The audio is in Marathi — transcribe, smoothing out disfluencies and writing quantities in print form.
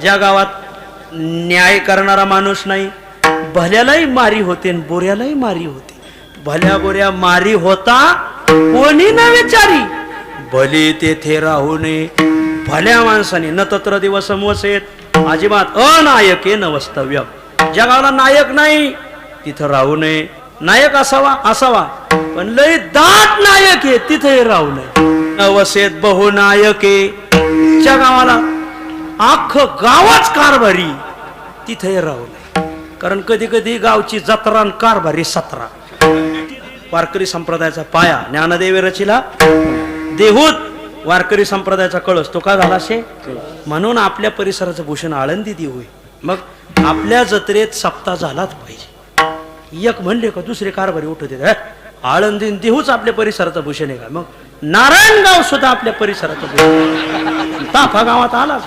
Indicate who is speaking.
Speaker 1: ज्या गावात न्याय करणारा माणूस नाही, भल्यालाही मारी होते आणि बोऱ्यालाही मारी होते. भल्या बोऱ्या मारी होता कोणी न विचारी, भले तेथे राहू नये. भल्या माणसाने न तत्र दिवस वसेत, अजिबात अनायके नवस्तव्य. ज्या गावाला नायक नाही तिथं राहू नये. नायक असावा पण लय दाट नायक आहे तिथे राहू नये. नवसेत बहुनायके, ज्या गावाला अख्खं गावच कारभारी तिथे राहू नये. कारण कधी कधी गावची जत्रा आणि कारभारी सत्रा. वारकरी संप्रदायाचा पाया ज्ञानदेवे रचिला देहूत. वारकरी संप्रदायाचा कळस तो का झाला शे, म्हणून आपल्या परिसराचं भूषण आळंदी देऊ आहे. मग आपल्या जत्रेत सप्ताह झालाच पाहिजे. एक म्हणले का दुसरे कारभारी उठत येत, आळंदी देहूच आपल्या परिसराचं भूषण आहे का? मग नारायणगाव सुद्धा आपल्या परिसराचं भूषण. ताफा गावात आलाच